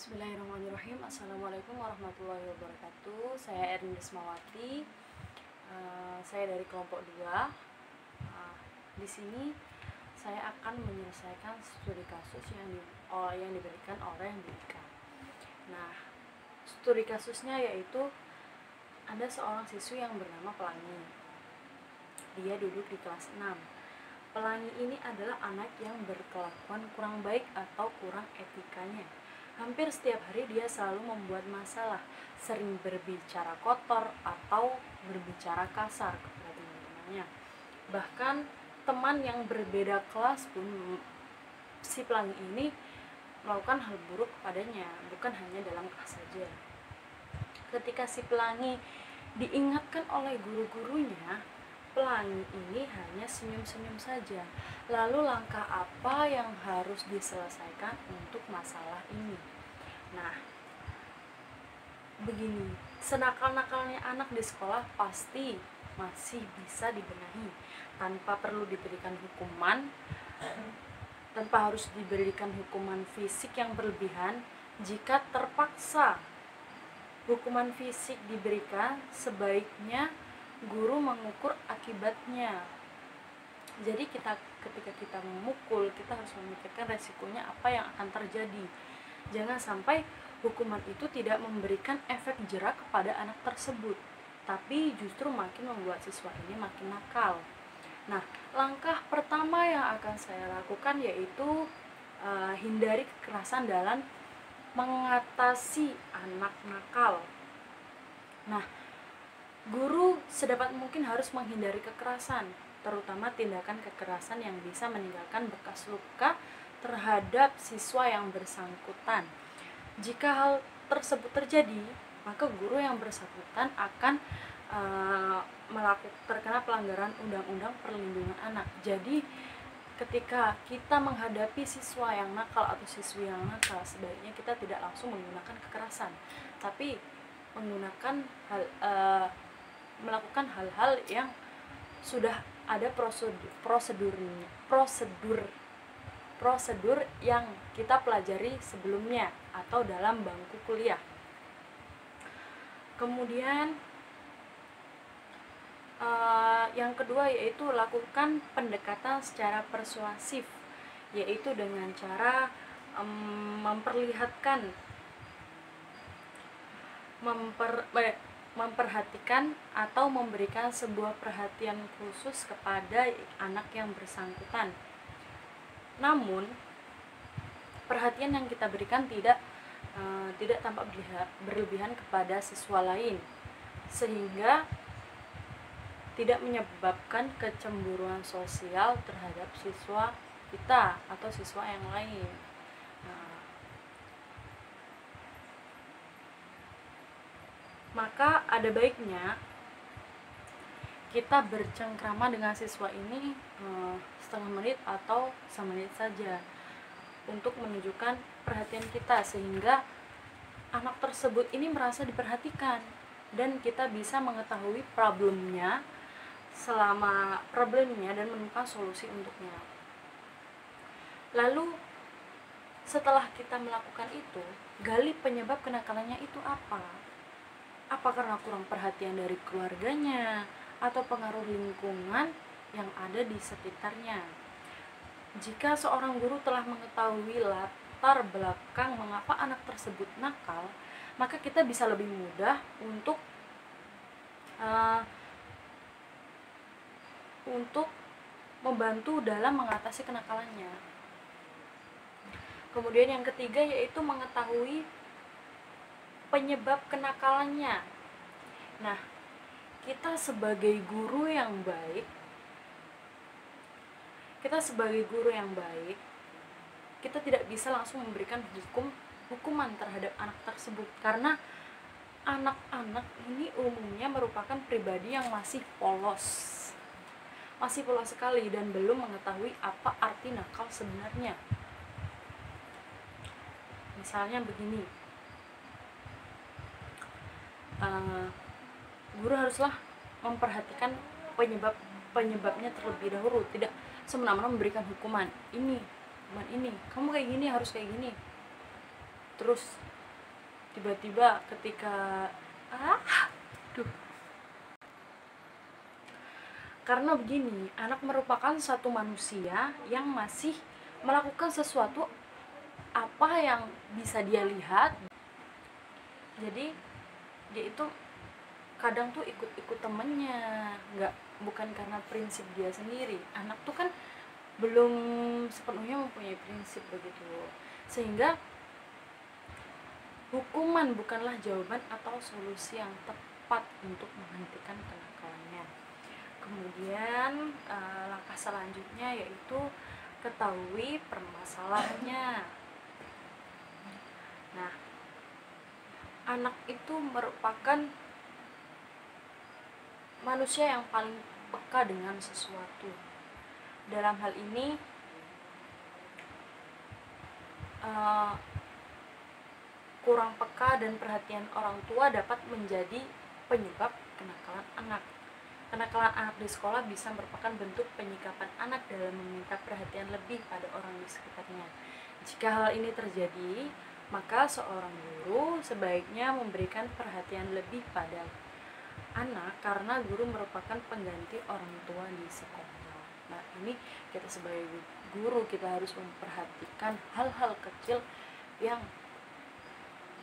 Bismillahirrahmanirrahim. Assalamualaikum warahmatullahi wabarakatuh. Saya Erin Desmawati. Saya dari kelompok 2. Di sini saya akan menyelesaikan studi kasus yang diberikan oleh BK. Nah, studi kasusnya yaitu ada seorang siswi yang bernama Pelangi. Dia duduk di kelas 6. Pelangi ini adalah anak yang berkelakuan kurang baik atau kurang etikanya. Hampir setiap hari dia selalu membuat masalah, sering berbicara kotor atau berbicara kasar kepada teman-temannya. Bahkan teman yang berbeda kelas pun si Pelangi ini melakukan hal buruk kepadanya, bukan hanya dalam kelas saja. Ketika si Pelangi diingatkan oleh guru-gurunya, Pelangi ini hanya senyum-senyum saja. Lalu langkah apa yang harus diselesaikan untuk masalah ini? Nah, begini, senakal-nakalnya anak di sekolah pasti masih bisa dibenahi tanpa perlu diberikan hukuman, tanpa harus diberikan hukuman fisik yang berlebihan. Jika terpaksa hukuman fisik diberikan, sebaiknya guru mengukur akibatnya. Jadi ketika kita memukul, kita harus memikirkan resikonya apa yang akan terjadi. Jangan sampai hukuman itu tidak memberikan efek jerak kepada anak tersebut, tapi justru makin membuat siswa ini makin nakal. Nah, langkah pertama yang akan saya lakukan yaitu hindari kekerasan dalam mengatasi anak nakal. Nah, guru sedapat mungkin harus menghindari kekerasan, terutama tindakan kekerasan yang bisa meninggalkan bekas luka terhadap siswa yang bersangkutan. Jika hal tersebut terjadi, maka guru yang bersangkutan akan terkena pelanggaran Undang-Undang Perlindungan Anak. Jadi, ketika kita menghadapi siswa yang nakal atau siswi yang nakal, sebaiknya kita tidak langsung menggunakan kekerasan, tapi melakukan hal-hal yang sudah ada prosedur yang kita pelajari sebelumnya atau dalam bangku kuliah. Kemudian yang kedua yaitu lakukan pendekatan secara persuasif, yaitu dengan cara memperhatikan atau memberikan sebuah perhatian khusus kepada anak yang bersangkutan. Namun, perhatian yang kita berikan tidak tampak berlebihan kepada siswa lain, sehingga tidak menyebabkan kecemburuan sosial terhadap siswa kita atau siswa yang lain. Maka ada baiknya kita bercengkrama dengan siswa ini setengah menit atau semenit saja untuk menunjukkan perhatian kita, sehingga anak tersebut ini merasa diperhatikan dan kita bisa mengetahui problemnya dan menemukan solusi untuknya. Lalu setelah kita melakukan itu, gali penyebab kenakalannya itu apa? Apa karena kurang perhatian dari keluarganya atau pengaruh lingkungan yang ada di sekitarnya? Jika seorang guru telah mengetahui latar belakang mengapa anak tersebut nakal, maka kita bisa lebih mudah untuk membantu dalam mengatasi kenakalannya. Kemudian yang ketiga yaitu mengetahui penyebab kenakalannya. Nah, kita sebagai guru yang baik, kita tidak bisa langsung memberikan hukuman terhadap anak tersebut, karena anak-anak ini umumnya merupakan pribadi yang masih polos sekali dan belum mengetahui apa arti nakal sebenarnya. Misalnya begini, guru haruslah memperhatikan penyebabnya terlebih dahulu, tidak semena-mena memberikan hukuman ini, kamu kayak gini, harus kayak gini, terus tiba-tiba ketika duh, karena begini, anak merupakan satu manusia yang masih melakukan sesuatu apa yang bisa dia lihat. Jadi dia itu kadang tuh ikut-ikut temennya, bukan karena prinsip dia sendiri. Anak tuh kan belum sepenuhnya mempunyai prinsip begitu, sehingga hukuman bukanlah jawaban atau solusi yang tepat untuk menghentikan kenakalannya. Kemudian langkah selanjutnya yaitu ketahui permasalahannya. Nah, anak itu merupakan manusia yang paling peka dengan sesuatu. Dalam hal ini kurang peka dan perhatian orang tua dapat menjadi penyebab kenakalan anak. Kenakalan anak di sekolah bisa merupakan bentuk penyikapan anak dalam meminta perhatian lebih pada orang di sekitarnya. Jika hal ini terjadi, maka seorang guru sebaiknya memberikan perhatian lebih pada anak karena guru merupakan pengganti orang tua di sekolah. Nah, ini kita sebagai guru kita harus memperhatikan hal-hal kecil yang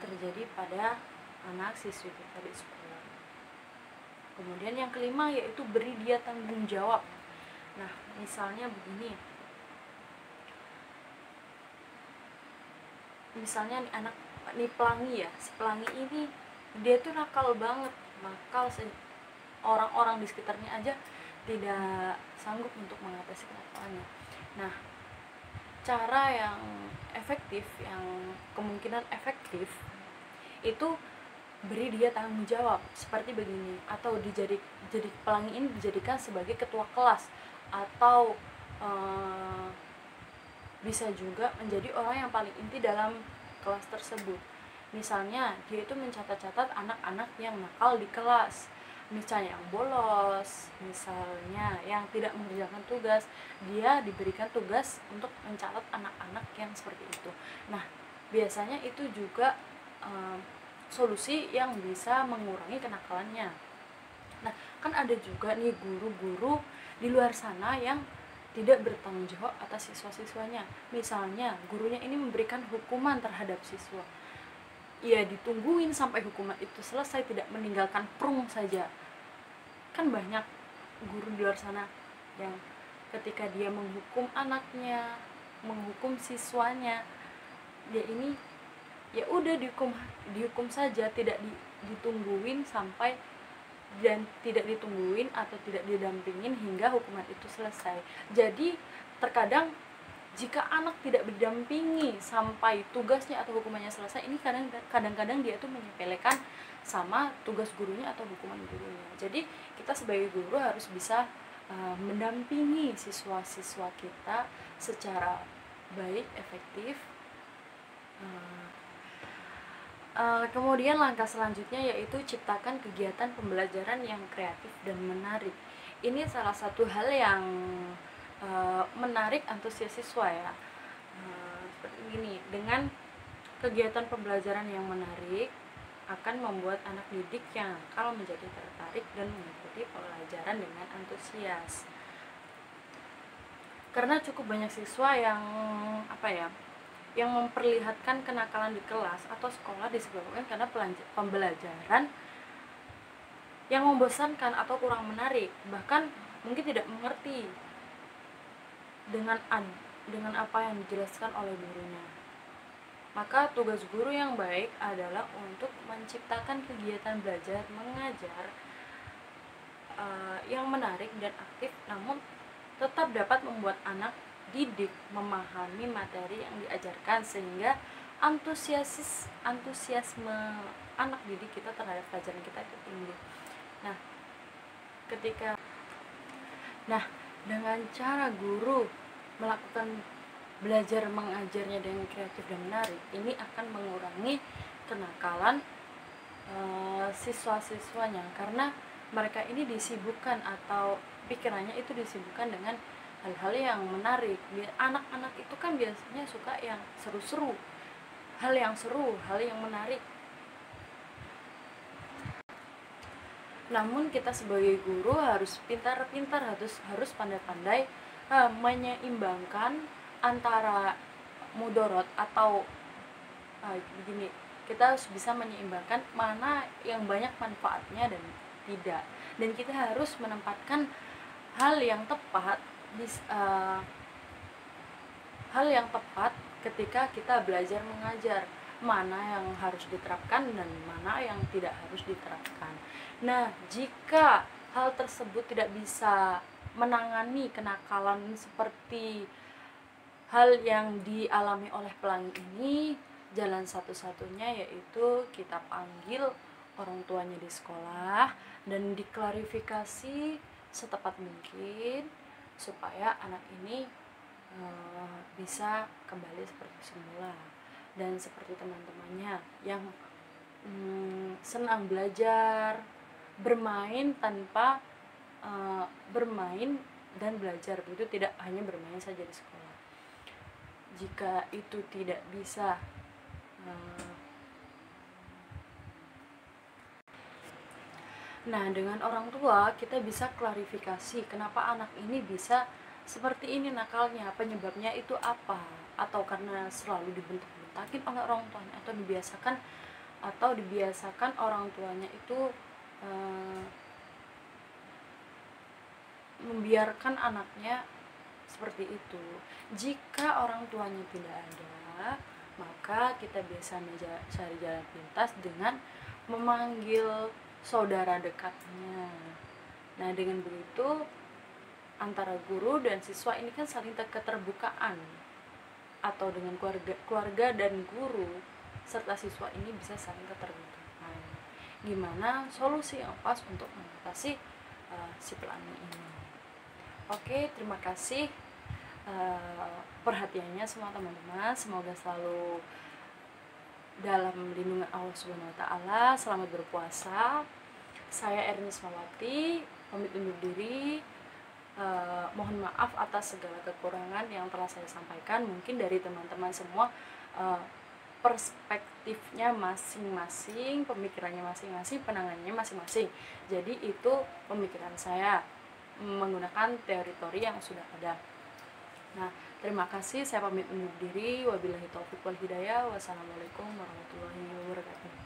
terjadi pada anak siswi kita di sekolah. Kemudian yang kelima yaitu beri dia tanggung jawab. Nah, misalnya begini. Misalnya nih anak nih pelangi ya, si pelangi ini dia tuh nakal banget, orang-orang di sekitarnya aja tidak sanggup untuk mengatasi kenakalannya. Nah, cara yang efektif, yang kemungkinan efektif itu beri dia tanggung jawab seperti begini, atau jadi pelangi ini dijadikan sebagai ketua kelas, atau bisa juga menjadi orang yang paling inti dalam kelas tersebut. Misalnya dia itu mencatat-catat anak-anak yang nakal di kelas, misalnya yang bolos, misalnya yang tidak mengerjakan tugas, dia diberikan tugas untuk mencatat anak-anak yang seperti itu. Nah, biasanya itu juga solusi yang bisa mengurangi kenakalannya. Nah, kan ada juga nih guru-guru di luar sana yang tidak bertanggung jawab atas siswa-siswanya. Misalnya gurunya ini memberikan hukuman terhadap siswa, ya ditungguin sampai hukuman itu selesai, tidak meninggalkan prung saja. Kan banyak guru di luar sana yang ketika dia menghukum anaknya, menghukum siswanya, dia ini ya udah dihukum saja, tidak ditungguin sampai, dan tidak ditungguin atau tidak didampingin hingga hukuman itu selesai. Jadi terkadang jika anak tidak didampingi sampai tugasnya atau hukumannya selesai, ini kadang-kadang dia tuh menyepelekan sama tugas gurunya atau hukuman gurunya. Jadi kita sebagai guru harus bisa mendampingi siswa-siswa kita secara baik, efektif. Kemudian langkah selanjutnya yaitu ciptakan kegiatan pembelajaran yang kreatif dan menarik. Ini salah satu hal yang menarik antusias siswa ya. Seperti ini, dengan kegiatan pembelajaran yang menarik akan membuat anak didik yang nakal menjadi tertarik dan mengikuti pelajaran dengan antusias. Karena cukup banyak siswa yang yang memperlihatkan kenakalan di kelas atau sekolah disebabkan karena pembelajaran yang membosankan atau kurang menarik, bahkan mungkin tidak mengerti dengan apa yang dijelaskan oleh gurunya. Maka tugas guru yang baik adalah untuk menciptakan kegiatan belajar mengajar yang menarik dan aktif, namun tetap dapat membuat anak didik memahami materi yang diajarkan sehingga antusiasme anak didik kita terhadap pelajaran kita itu tinggi. Dengan cara guru melakukan belajar mengajarnya dengan kreatif dan menarik, ini akan mengurangi kenakalan siswa-siswanya, karena mereka ini disibukkan atau pikirannya itu disibukkan dengan hal-hal yang menarik. Anak-anak itu kan biasanya suka yang seru-seru, hal yang seru, hal yang menarik. Namun kita sebagai guru harus pintar-pintar, harus pandai-pandai menyeimbangkan antara mudorot atau begini, kita harus bisa menyeimbangkan mana yang banyak manfaatnya dan tidak, dan kita harus menempatkan hal yang tepat hal yang tepat ketika kita belajar mengajar, mana yang harus diterapkan dan mana yang tidak harus diterapkan. Nah, jika hal tersebut tidak bisa menangani kenakalan seperti hal yang dialami oleh pelangi ini, jalan satu-satunya yaitu kita panggil orang tuanya di sekolah dan diklarifikasi setepat mungkin supaya anak ini bisa kembali seperti semula dan seperti teman-temannya yang senang belajar, bermain tanpa bermain dan belajar, begitu, tidak hanya bermain saja di sekolah. Jika itu tidak bisa nah, dengan orang tua kita bisa klarifikasi kenapa anak ini bisa seperti ini nakalnya, penyebabnya itu apa, atau karena selalu dibentak-bentakin oleh orang tuanya, atau dibiasakan orang tuanya itu membiarkan anaknya seperti itu. Jika orang tuanya tidak ada, maka kita biasanya cari jalan pintas dengan memanggil saudara dekatnya. Nah, dengan begitu antara guru dan siswa ini kan saling keterbukaan, atau dengan keluarga dan guru serta siswa ini bisa saling keterbukaan. Gimana solusi yang pas untuk mengatasi si pelangi ini? Oke, terima kasih perhatiannya semua teman-teman. Semoga selalu dalam lindungan Allah Subhanahu wa taala. Selamat berpuasa. Saya Ernis Mawati pamit undur diri. Mohon maaf atas segala kekurangan yang telah saya sampaikan. Mungkin dari teman-teman semua perspektifnya masing-masing, pemikirannya masing-masing, penanganannya masing-masing. Jadi itu pemikiran saya menggunakan teori yang sudah ada. Nah, terima kasih, saya pamit undur diri. Wabillahi taufiq wal hidayah. Wassalamualaikum warahmatullahi wabarakatuh.